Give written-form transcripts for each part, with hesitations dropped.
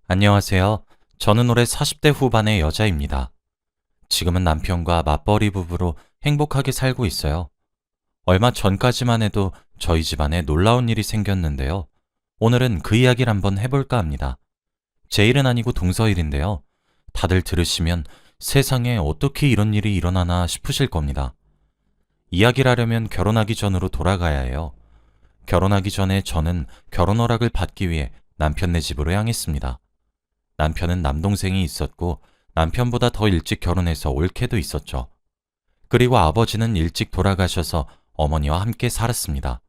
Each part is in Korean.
안녕하세요. 저는 올해 40대 후반의 여자입니다. 지금은 남편과 맞벌이 부부로 행복하게 살고 있어요. 얼마 전까지만 해도 저희 집안에 놀라운 일이 생겼는데요. 오늘은 그 이야기를 한번 해볼까 합니다. 제 일은 아니고 동서 일인데요. 다들 들으시면 세상에 어떻게 이런 일이 일어나나 싶으실 겁니다. 이야기를 하려면 결혼하기 전으로 돌아가야 해요. 결혼하기 전에 저는 결혼 허락을 받기 위해 남편네 집으로 향했습니다. 남편은 남동생이 있었고 남편보다 더 일찍 결혼해서 올케도 있었죠. 그리고 아버지는 일찍 돌아가셔서 어머니와 함께 살았습니다.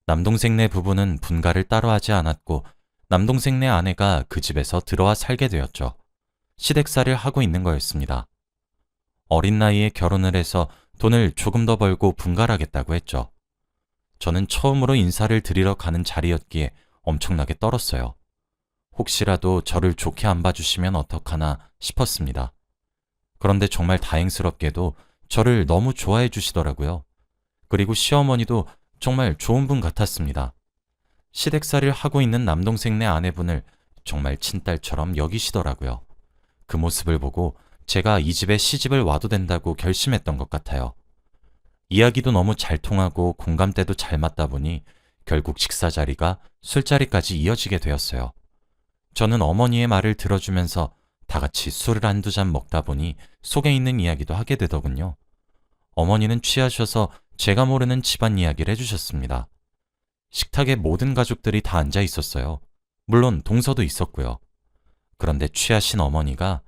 남동생네 부부는 분가를 따로 하지 않았고 남동생네 아내가 그 집에서 들어와 살게 되었죠. 시댁살이를 하고 있는 거였습니다. 어린 나이에 결혼을 해서 돈을 조금 더 벌고 분가하겠다고 했죠. 저는 처음으로 인사를 드리러 가는 자리였기에 엄청나게 떨었어요. 혹시라도 저를 좋게 안 봐주시면 어떡하나 싶었습니다. 그런데 정말 다행스럽게도 저를 너무 좋아해 주시더라고요. 그리고 시어머니도 정말 좋은 분 같았습니다. 시댁살이를 하고 있는 남동생네 아내분을 정말 친딸처럼 여기시더라고요. 그 모습을 보고 제가 이 집에 시집을 와도 된다고 결심했던 것 같아요. 이야기도 너무 잘 통하고 공감대도 잘 맞다 보니 결국 식사 자리가 술자리까지 이어지게 되었어요. 저는 어머니의 말을 들어주면서 다 같이 술을 한두 잔 먹다 보니 속에 있는 이야기도 하게 되더군요. 어머니는 취하셔서 제가 모르는 집안 이야기를 해주셨습니다. 식탁에 모든 가족들이 다 앉아 있었어요. 물론 동서도 있었고요. 그런데 취하신 어머니가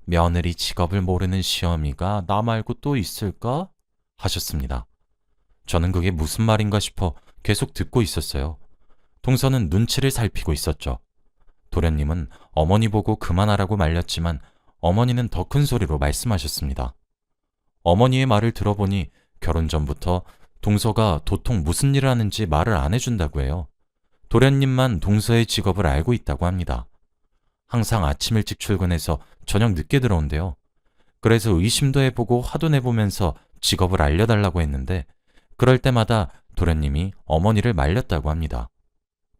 며느리 직업을 모르는 시어미가 나 말고 또 있을까? 하셨습니다. 저는 그게 무슨 말인가 싶어 계속 듣고 있었어요. 동서는 눈치를 살피고 있었죠. 도련님은 어머니 보고 그만하라고 말렸지만 어머니는 더 큰 소리로 말씀하셨습니다. 어머니의 말을 들어보니 결혼 전부터 동서가 도통 무슨 일을 하는지 말을 안 해준다고 해요. 도련님만 동서의 직업을 알고 있다고 합니다. 항상 아침 일찍 출근해서 저녁 늦게 들어온대요. 그래서 의심도 해보고 화도 내보면서 직업을 알려달라고 했는데 그럴 때마다 도련님이 어머니를 말렸다고 합니다.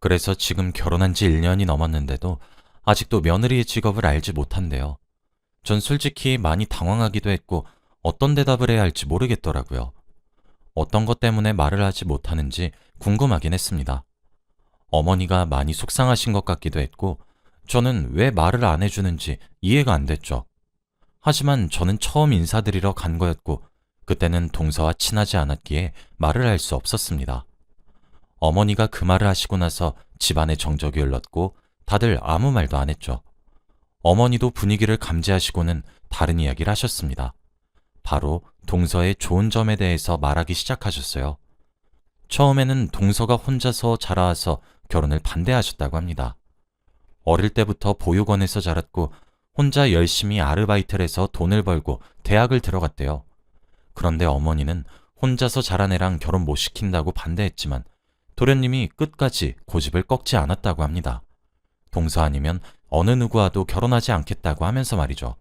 그래서 지금 결혼한 지 1년이 넘었는데도 아직도 며느리의 직업을 알지 못한대요. 전 솔직히 많이 당황하기도 했고 어떤 대답을 해야 할지 모르겠더라고요. 어떤 것 때문에 말을 하지 못하는지 궁금하긴 했습니다. 어머니가 많이 속상하신 것 같기도 했고 저는 왜 말을 안 해주는지 이해가 안 됐죠. 하지만 저는 처음 인사드리러 간 거였고 그때는 동서와 친하지 않았기에 말을 할 수 없었습니다. 어머니가 그 말을 하시고 나서 집안에 정적이 흘렀고 다들 아무 말도 안 했죠. 어머니도 분위기를 감지하시고는 다른 이야기를 하셨습니다. 바로 동서의 좋은 점에 대해서 말하기 시작하셨어요. 처음에는 동서가 혼자서 자라와서 결혼을 반대하셨다고 합니다. 어릴 때부터 보육원에서 자랐고 혼자 열심히 아르바이트를 해서 돈을 벌고 대학을 들어갔대요. 그런데 어머니는 혼자서 자란 애랑 결혼 못 시킨다고 반대했지만 도련님이 끝까지 고집을 꺾지 않았다고 합니다. 동서 아니면 어느 누구와도 결혼하지 않겠다고 하면서 말이죠.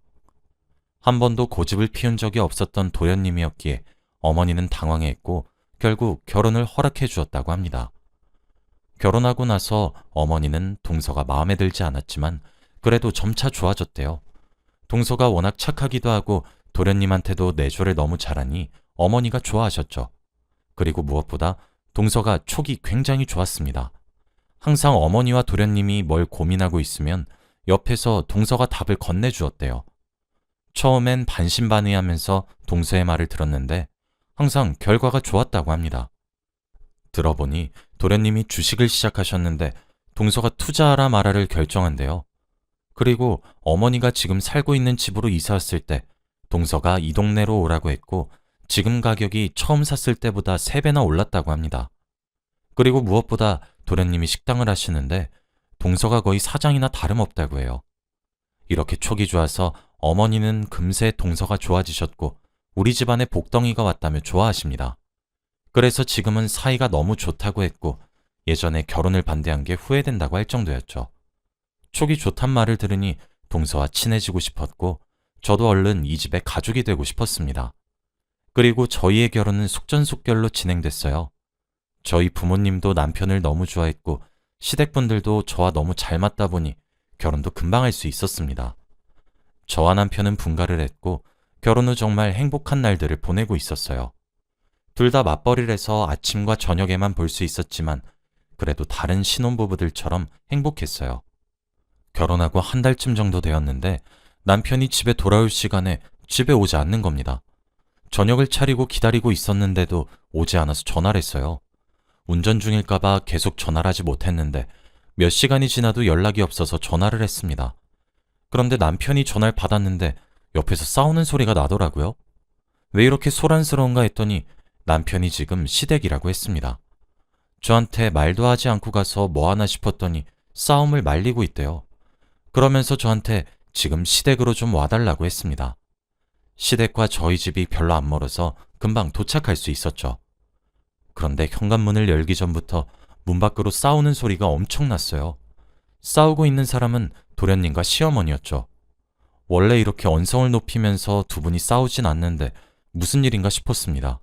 한 번도 고집을 피운 적이 없었던 도련님이었기에 어머니는 당황했고 결국 결혼을 허락해 주었다고 합니다. 결혼하고 나서 어머니는 동서가 마음에 들지 않았지만 그래도 점차 좋아졌대요. 동서가 워낙 착하기도 하고 도련님한테도 내조를 너무 잘하니 어머니가 좋아하셨죠. 그리고 무엇보다 동서가 촉이 굉장히 좋았습니다. 항상 어머니와 도련님이 뭘 고민하고 있으면 옆에서 동서가 답을 건네주었대요. 처음엔 반신반의하면서 동서의 말을 들었는데 항상 결과가 좋았다고 합니다. 들어보니 도련님이 주식을 시작하셨는데 동서가 투자하라 말아를 결정한대요. 그리고 어머니가 지금 살고 있는 집으로 이사 왔을 때 동서가 이 동네로 오라고 했고 지금 가격이 처음 샀을 때보다 3배나 올랐다고 합니다. 그리고 무엇보다 도련님이 식당을 하시는데 동서가 거의 사장이나 다름없다고 해요. 이렇게 촉이 좋아서 어머니는 금세 동서가 좋아지셨고 우리 집안에 복덩이가 왔다며 좋아하십니다. 그래서 지금은 사이가 너무 좋다고 했고 예전에 결혼을 반대한 게 후회된다고 할 정도였죠. 촉이 좋단 말을 들으니 동서와 친해지고 싶었고 저도 얼른 이 집의 가족이 되고 싶었습니다. 그리고 저희의 결혼은 속전속결로 진행됐어요. 저희 부모님도 남편을 너무 좋아했고 시댁분들도 저와 너무 잘 맞다 보니 결혼도 금방 할 수 있었습니다. 저와 남편은 분가를 했고 결혼 후 정말 행복한 날들을 보내고 있었어요. 둘 다 맞벌이를 해서 아침과 저녁에만 볼 수 있었지만 그래도 다른 신혼부부들처럼 행복했어요. 결혼하고 한 달쯤 정도 되었는데 남편이 집에 돌아올 시간에 집에 오지 않는 겁니다. 저녁을 차리고 기다리고 있었는데도 오지 않아서 전화를 했어요. 운전 중일까봐 계속 전화를 하지 못했는데 몇 시간이 지나도 연락이 없어서 전화를 했습니다. 그런데 남편이 전화를 받았는데 옆에서 싸우는 소리가 나더라고요. 왜 이렇게 소란스러운가 했더니 남편이 지금 시댁이라고 했습니다. 저한테 말도 하지 않고 가서 뭐 하나 싶었더니 싸움을 말리고 있대요. 그러면서 저한테 지금 시댁으로 좀 와달라고 했습니다. 시댁과 저희 집이 별로 안 멀어서 금방 도착할 수 있었죠. 그런데 현관문을 열기 전부터 문 밖으로 싸우는 소리가 엄청났어요. 싸우고 있는 사람은 도련님과 시어머니였죠. 원래 이렇게 언성을 높이면서 두 분이 싸우진 않는데 무슨 일인가 싶었습니다.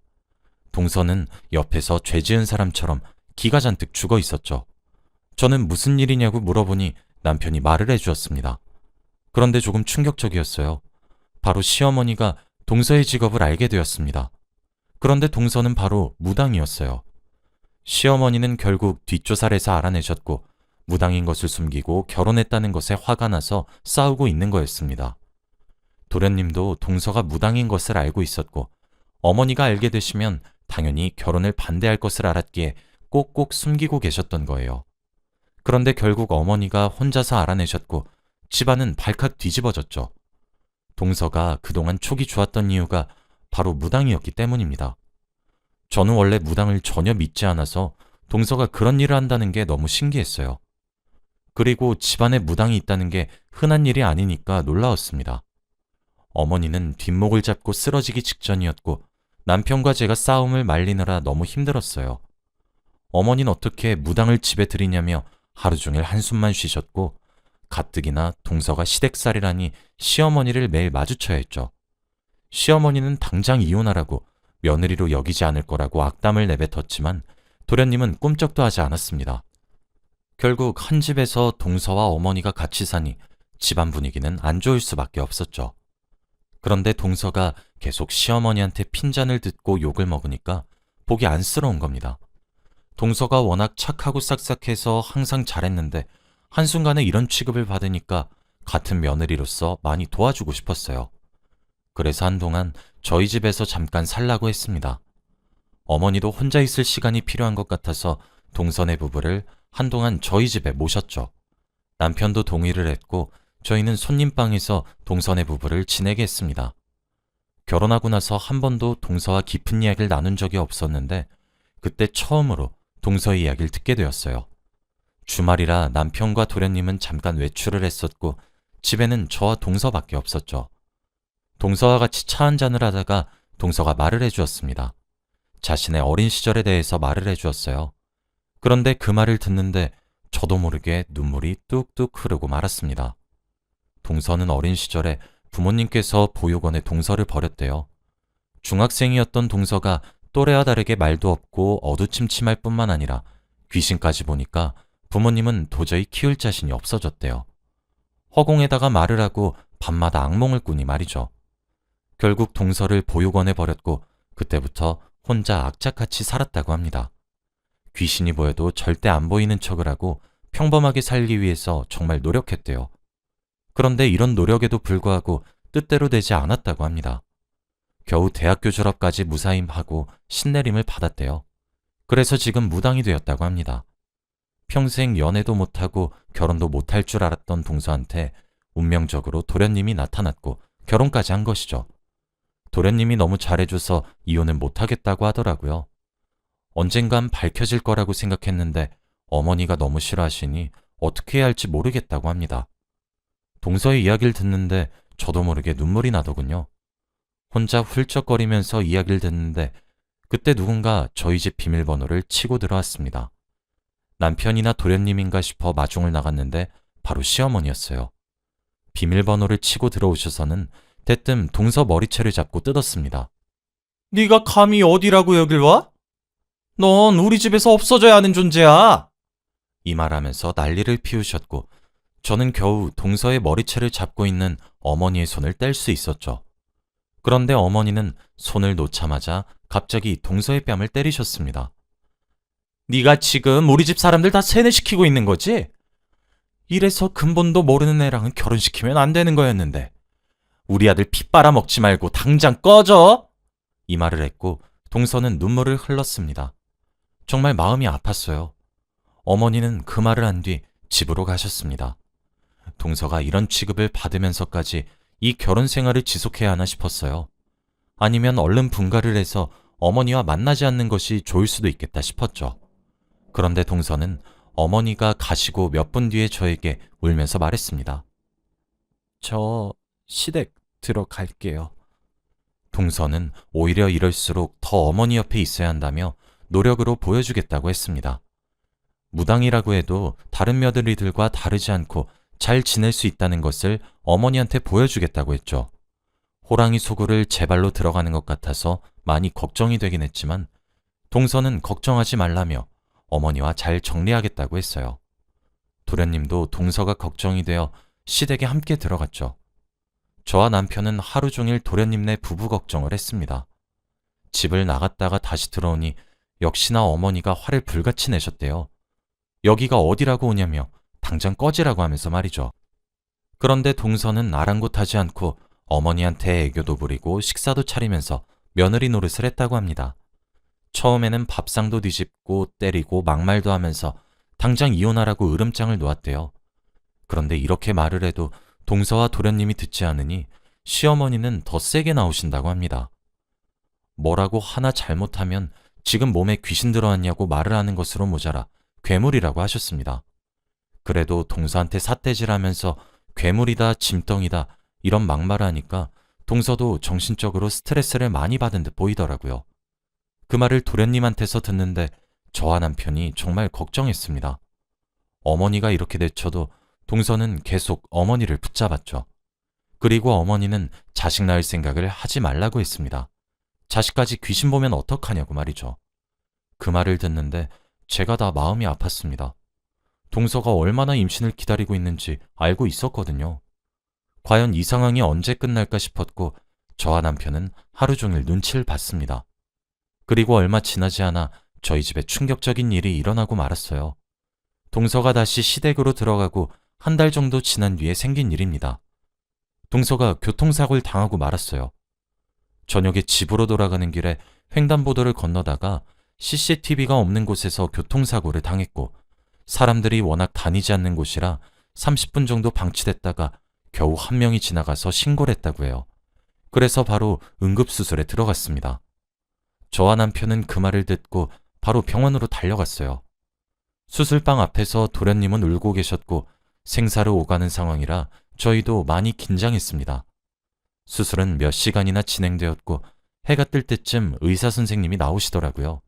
동서는 옆에서 죄 지은 사람처럼 기가 잔뜩 죽어 있었죠. 저는 무슨 일이냐고 물어보니 남편이 말을 해주었습니다. 그런데 조금 충격적이었어요. 바로 시어머니가 동서의 직업을 알게 되었습니다. 그런데 동서는 바로 무당이었어요. 시어머니는 결국 뒷조사를 해서 알아내셨고 무당인 것을 숨기고 결혼했다는 것에 화가 나서 싸우고 있는 거였습니다. 도련님도 동서가 무당인 것을 알고 있었고 어머니가 알게 되시면 당연히 결혼을 반대할 것을 알았기에 꼭꼭 숨기고 계셨던 거예요. 그런데 결국 어머니가 혼자서 알아내셨고 집안은 발칵 뒤집어졌죠. 동서가 그동안 촉이 좋았던 이유가 바로 무당이었기 때문입니다. 저는 원래 무당을 전혀 믿지 않아서 동서가 그런 일을 한다는 게 너무 신기했어요. 그리고 집안에 무당이 있다는 게 흔한 일이 아니니까 놀라웠습니다. 어머니는 뒷목을 잡고 쓰러지기 직전이었고 남편과 제가 싸움을 말리느라 너무 힘들었어요. 어머니는 어떻게 무당을 집에 들이냐며 하루 종일 한숨만 쉬셨고 가뜩이나 동서가 시댁살이라니 시어머니를 매일 마주쳐야 했죠. 시어머니는 당장 이혼하라고 며느리로 여기지 않을 거라고 악담을 내뱉었지만 도련님은 꿈쩍도 하지 않았습니다. 결국 한 집에서 동서와 어머니가 같이 사니 집안 분위기는 안 좋을 수밖에 없었죠. 그런데 동서가 계속 시어머니한테 핀잔을 듣고 욕을 먹으니까 보기 안쓰러운 겁니다. 동서가 워낙 착하고 싹싹해서 항상 잘했는데 한순간에 이런 취급을 받으니까 같은 며느리로서 많이 도와주고 싶었어요. 그래서 한동안 저희 집에서 잠깐 살라고 했습니다. 어머니도 혼자 있을 시간이 필요한 것 같아서 동서네 부부를 한동안 저희 집에 모셨죠. 남편도 동의를 했고 저희는 손님방에서 동서네 부부를 지내게 했습니다. 결혼하고 나서 한 번도 동서와 깊은 이야기를 나눈 적이 없었는데 그때 처음으로 동서의 이야기를 듣게 되었어요. 주말이라 남편과 도련님은 잠깐 외출을 했었고 집에는 저와 동서밖에 없었죠. 동서와 같이 차 한잔을 하다가 동서가 말을 해주었습니다. 자신의 어린 시절에 대해서 말을 해주었어요. 그런데 그 말을 듣는데 저도 모르게 눈물이 뚝뚝 흐르고 말았습니다. 동서는 어린 시절에 부모님께서 보육원에 동서를 버렸대요. 중학생이었던 동서가 또래와 다르게 말도 없고 어두침침할 뿐만 아니라 귀신까지 보니까 부모님은 도저히 키울 자신이 없어졌대요. 허공에다가 말을 하고 밤마다 악몽을 꾸니 말이죠. 결국 동서를 보육원에 버렸고 그때부터 혼자 악착같이 살았다고 합니다. 귀신이 보여도 절대 안 보이는 척을 하고 평범하게 살기 위해서 정말 노력했대요. 그런데 이런 노력에도 불구하고 뜻대로 되지 않았다고 합니다. 겨우 대학교 졸업까지 무사임하고 신내림을 받았대요. 그래서 지금 무당이 되었다고 합니다. 평생 연애도 못하고 결혼도 못할 줄 알았던 동서한테 운명적으로 도련님이 나타났고 결혼까지 한 것이죠. 도련님이 너무 잘해줘서 이혼은 못하겠다고 하더라고요. 언젠간 밝혀질 거라고 생각했는데 어머니가 너무 싫어하시니 어떻게 해야 할지 모르겠다고 합니다. 동서의 이야기를 듣는데 저도 모르게 눈물이 나더군요. 혼자 훌쩍거리면서 이야기를 듣는데 그때 누군가 저희 집 비밀번호를 치고 들어왔습니다. 남편이나 도련님인가 싶어 마중을 나갔는데 바로 시어머니였어요. 비밀번호를 치고 들어오셔서는 대뜸 동서 머리채를 잡고 뜯었습니다. 네가 감히 어디라고 여길 와? 넌 우리 집에서 없어져야 하는 존재야. 이 말하면서 난리를 피우셨고 저는 겨우 동서의 머리채를 잡고 있는 어머니의 손을 뗄 수 있었죠. 그런데 어머니는 손을 놓자마자 갑자기 동서의 뺨을 때리셨습니다. 네가 지금 우리 집 사람들 다 세뇌시키고 있는 거지? 이래서 근본도 모르는 애랑은 결혼시키면 안 되는 거였는데. 우리 아들 피 빨아먹지 말고 당장 꺼져! 이 말을 했고 동서는 눈물을 흘렀습니다. 정말 마음이 아팠어요. 어머니는 그 말을 한 뒤 집으로 가셨습니다. 동서가 이런 취급을 받으면서까지 이 결혼 생활을 지속해야 하나 싶었어요. 아니면 얼른 분가를 해서 어머니와 만나지 않는 것이 좋을 수도 있겠다 싶었죠. 그런데 동서는 어머니가 가시고 몇 분 뒤에 저에게 울면서 말했습니다. 저 시댁 들어갈게요. 동서는 오히려 이럴수록 더 어머니 옆에 있어야 한다며 노력으로 보여주겠다고 했습니다. 무당이라고 해도 다른 며느리들과 다르지 않고 잘 지낼 수 있다는 것을 어머니한테 보여주겠다고 했죠. 호랑이 소굴을 제 발로 들어가는 것 같아서 많이 걱정이 되긴 했지만 동서는 걱정하지 말라며 어머니와 잘 정리하겠다고 했어요. 도련님도 동서가 걱정이 되어 시댁에 함께 들어갔죠. 저와 남편은 하루 종일 도련님네 부부 걱정을 했습니다. 집을 나갔다가 다시 들어오니 역시나 어머니가 화를 불같이 내셨대요. 여기가 어디라고 오냐며 당장 꺼지라고 하면서 말이죠. 그런데 동서는 아랑곳하지 않고 어머니한테 애교도 부리고 식사도 차리면서 며느리 노릇을 했다고 합니다. 처음에는 밥상도 뒤집고 때리고 막말도 하면서 당장 이혼하라고 으름장을 놓았대요. 그런데 이렇게 말을 해도 동서와 도련님이 듣지 않으니 시어머니는 더 세게 나오신다고 합니다. 뭐라고 하나 잘못하면 지금 몸에 귀신 들어왔냐고 말을 하는 것으로 모자라 괴물이라고 하셨습니다. 그래도 동서한테 삿대질하면서 괴물이다 짐덩이다 이런 막말을 하니까 동서도 정신적으로 스트레스를 많이 받은 듯 보이더라고요. 그 말을 도련님한테서 듣는데 저와 남편이 정말 걱정했습니다. 어머니가 이렇게 내쳐도 동서는 계속 어머니를 붙잡았죠. 그리고 어머니는 자식 낳을 생각을 하지 말라고 했습니다. 자식까지 귀신 보면 어떡하냐고 말이죠. 그 말을 듣는데 제가 다 마음이 아팠습니다. 동서가 얼마나 임신을 기다리고 있는지 알고 있었거든요. 과연 이 상황이 언제 끝날까 싶었고 저와 남편은 하루 종일 눈치를 봤습니다. 그리고 얼마 지나지 않아 저희 집에 충격적인 일이 일어나고 말았어요. 동서가 다시 시댁으로 들어가고 한 달 정도 지난 뒤에 생긴 일입니다. 동서가 교통사고를 당하고 말았어요. 저녁에 집으로 돌아가는 길에 횡단보도를 건너다가 CCTV가 없는 곳에서 교통사고를 당했고 사람들이 워낙 다니지 않는 곳이라 30분 정도 방치됐다가 겨우 한 명이 지나가서 신고를 했다고 해요. 그래서 바로 응급수술에 들어갔습니다. 저와 남편은 그 말을 듣고 바로 병원으로 달려갔어요. 수술방 앞에서 도련님은 울고 계셨고 생사를 오가는 상황이라 저희도 많이 긴장했습니다. 수술은 몇 시간이나 진행되었고 해가 뜰 때쯤 의사 선생님이 나오시더라고요.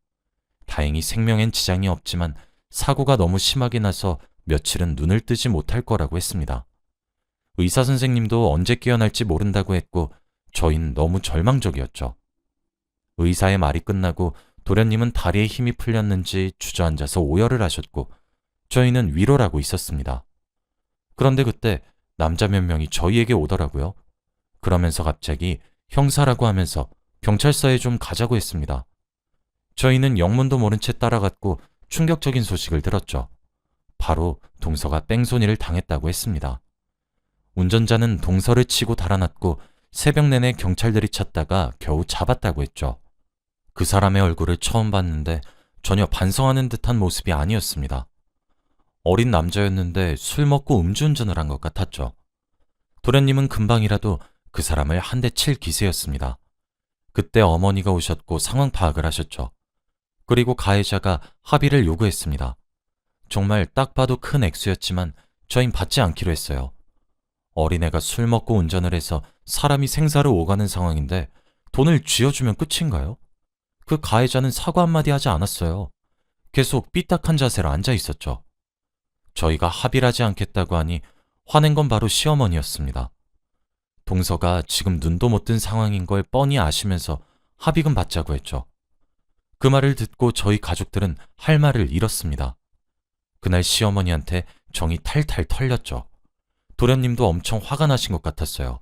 다행히 생명엔 지장이 없지만 사고가 너무 심하게 나서 며칠은 눈을 뜨지 못할 거라고 했습니다. 의사 선생님도 언제 깨어날지 모른다고 했고 저희는 너무 절망적이었죠. 의사의 말이 끝나고 도련님은 다리에 힘이 풀렸는지 주저앉아서 오열을 하셨고 저희는 위로를 하고 있었습니다. 그런데 그때 남자 몇 명이 저희에게 오더라고요. 그러면서 갑자기 형사라고 하면서 경찰서에 좀 가자고 했습니다. 저희는 영문도 모른 채 따라갔고 충격적인 소식을 들었죠. 바로 동서가 뺑소니를 당했다고 했습니다. 운전자는 동서를 치고 달아났고 새벽 내내 경찰들이 찾다가 겨우 잡았다고 했죠. 그 사람의 얼굴을 처음 봤는데 전혀 반성하는 듯한 모습이 아니었습니다. 어린 남자였는데 술 먹고 음주운전을 한 것 같았죠. 도련님은 금방이라도 그 사람을 한 대 칠 기세였습니다. 그때 어머니가 오셨고 상황 파악을 하셨죠. 그리고 가해자가 합의를 요구했습니다. 정말 딱 봐도 큰 액수였지만 저흰 받지 않기로 했어요. 어린애가 술 먹고 운전을 해서 사람이 생사를 오가는 상황인데 돈을 쥐어주면 끝인가요? 그 가해자는 사과 한마디 하지 않았어요. 계속 삐딱한 자세로 앉아 있었죠. 저희가 합의를 하지 않겠다고 하니 화낸 건 바로 시어머니였습니다. 동서가 지금 눈도 못 뜬 상황인 걸 뻔히 아시면서 합의금 받자고 했죠. 그 말을 듣고 저희 가족들은 할 말을 잃었습니다. 그날 시어머니한테 정이 탈탈 털렸죠. 도련님도 엄청 화가 나신 것 같았어요.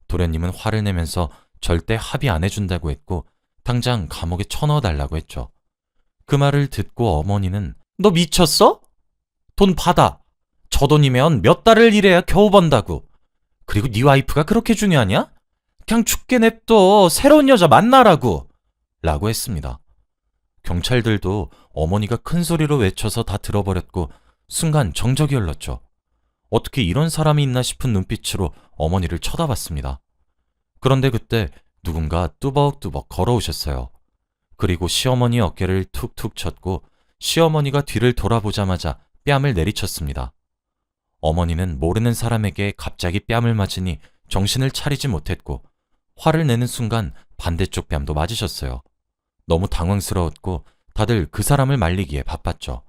도련님은 화를 내면서 절대 합의 안 해준다고 했고 당장 감옥에 쳐넣어달라고 했죠. 그 말을 듣고 어머니는 너 미쳤어? 돈 받아. 저 돈이면 몇 달을 일해야 겨우 번다고. 그리고 네 와이프가 그렇게 중요하냐? 그냥 죽게 냅둬. 새로운 여자 만나라고. 라고 했습니다. 경찰들도 어머니가 큰 소리로 외쳐서 다 들어버렸고 순간 정적이 흘렀죠. 어떻게 이런 사람이 있나 싶은 눈빛으로 어머니를 쳐다봤습니다. 그런데 그때 누군가 뚜벅뚜벅 걸어오셨어요. 그리고 시어머니 어깨를 툭툭 쳤고 시어머니가 뒤를 돌아보자마자 뺨을 내리쳤습니다. 어머니는 모르는 사람에게 갑자기 뺨을 맞으니 정신을 차리지 못했고 화를 내는 순간 반대쪽 뺨도 맞으셨어요. 너무 당황스러웠고 다들 그 사람을 말리기에 바빴죠.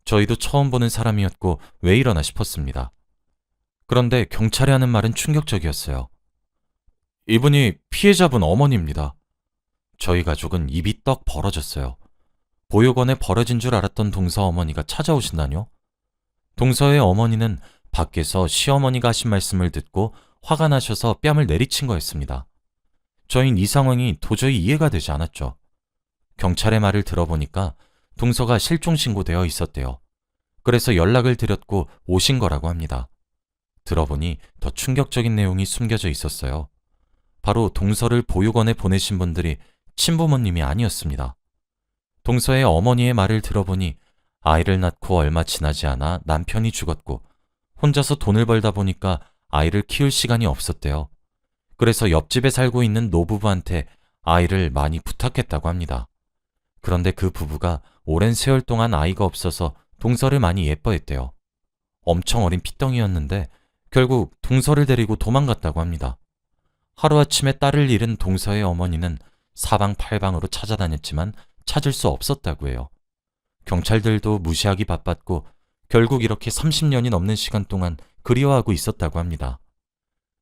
저희도 처음 보는 사람이었고 왜 이러나 싶었습니다. 그런데 경찰이 하는 말은 충격적이었어요. 이분이 피해자분 어머니입니다. 저희 가족은 입이 떡 벌어졌어요. 보육원에 버려진 줄 알았던 동서 어머니가 찾아오신다뇨? 동서의 어머니는 밖에서 시어머니가 하신 말씀을 듣고 화가 나셔서 뺨을 내리친 거였습니다. 저흰 이 상황이 도저히 이해가 되지 않았죠. 경찰의 말을 들어보니까 동서가 실종신고되어 있었대요. 그래서 연락을 드렸고 오신 거라고 합니다. 들어보니 더 충격적인 내용이 숨겨져 있었어요. 바로 동서를 보육원에 보내신 분들이 친부모님이 아니었습니다. 동서의 어머니의 말을 들어보니 아이를 낳고 얼마 지나지 않아 남편이 죽었고 혼자서 돈을 벌다 보니까 아이를 키울 시간이 없었대요. 그래서 옆집에 살고 있는 노부부한테 아이를 많이 부탁했다고 합니다. 그런데 그 부부가 오랜 세월 동안 아이가 없어서 동서를 많이 예뻐했대요. 엄청 어린 핏덩이였는데 결국 동서를 데리고 도망갔다고 합니다. 하루아침에 딸을 잃은 동서의 어머니는 사방팔방으로 찾아다녔지만 찾을 수 없었다고 해요. 경찰들도 무시하기 바빴고 결국 이렇게 30년이 넘는 시간 동안 그리워하고 있었다고 합니다.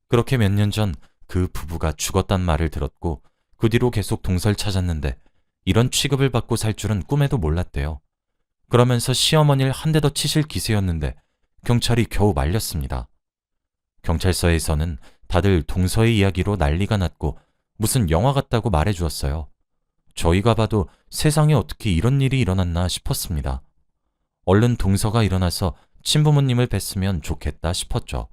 그렇게 몇 년 전 그 부부가 죽었단 말을 들었고 그 뒤로 계속 동서를 찾았는데 이런 취급을 받고 살 줄은 꿈에도 몰랐대요. 그러면서 시어머니를 한 대 더 치실 기세였는데 경찰이 겨우 말렸습니다. 경찰서에서는 다들 동서의 이야기로 난리가 났고 무슨 영화 같다고 말해주었어요. 저희가 봐도 세상에 어떻게 이런 일이 일어났나 싶었습니다. 얼른 동서가 일어나서 친부모님을 뵀으면 좋겠다 싶었죠.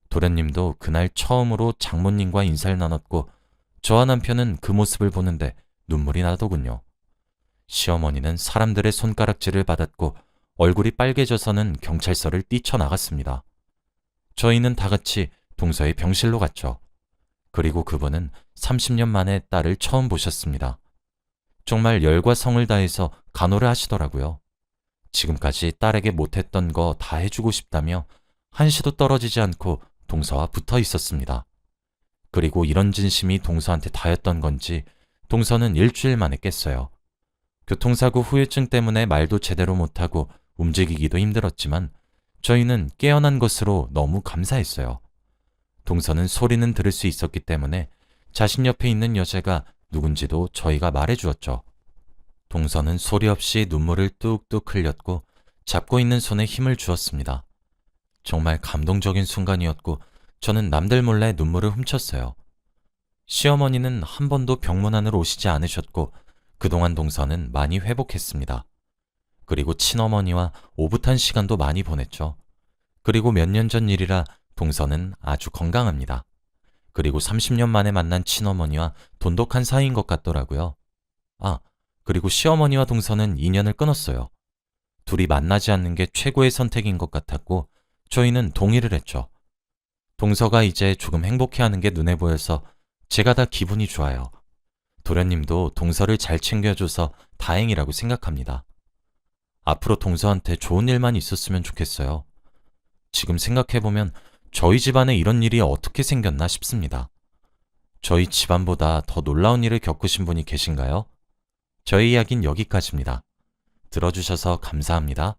도련님도 그날 처음으로 장모님과 인사를 나눴고 저와 남편은 그 모습을 보는데 눈물이 나더군요. 시어머니는 사람들의 손가락질을 받았고 얼굴이 빨개져서는 경찰서를 뛰쳐나갔습니다. 저희는 다 같이 동서의 병실로 갔죠. 그리고 그분은 30년 만에 딸을 처음 보셨습니다. 정말 열과 성을 다해서 간호를 하시더라고요. 지금까지 딸에게 못했던 거 다 해주고 싶다며 한시도 떨어지지 않고 동서와 붙어 있었습니다. 그리고 이런 진심이 동서한테 닿였던 건지 동서는 일주일 만에 깼어요. 교통사고 후유증 때문에 말도 제대로 못하고 움직이기도 힘들었지만 저희는 깨어난 것으로 너무 감사했어요. 동서는 소리는 들을 수 있었기 때문에 자신 옆에 있는 여자가 누군지도 저희가 말해주었죠. 동서는 소리 없이 눈물을 뚝뚝 흘렸고 잡고 있는 손에 힘을 주었습니다. 정말 감동적인 순간이었고 저는 남들 몰래 눈물을 훔쳤어요. 시어머니는 한 번도 병문 안으로 오시지 않으셨고 그동안 동서는 많이 회복했습니다. 그리고 친어머니와 오붓한 시간도 많이 보냈죠. 그리고 몇 년 전 일이라 동서는 아주 건강합니다. 그리고 30년 만에 만난 친어머니와 돈독한 사이인 것 같더라고요. 그리고 시어머니와 동서는 인연을 끊었어요. 둘이 만나지 않는 게 최고의 선택인 것 같았고 저희는 동의를 했죠. 동서가 이제 조금 행복해하는 게 눈에 보여서 제가 다 기분이 좋아요. 도련님도 동서를 잘 챙겨줘서 다행이라고 생각합니다. 앞으로 동서한테 좋은 일만 있었으면 좋겠어요. 지금 생각해보면 저희 집안에 이런 일이 어떻게 생겼나 싶습니다. 저희 집안보다 더 놀라운 일을 겪으신 분이 계신가요? 저희 이야기는 여기까지입니다. 들어주셔서 감사합니다.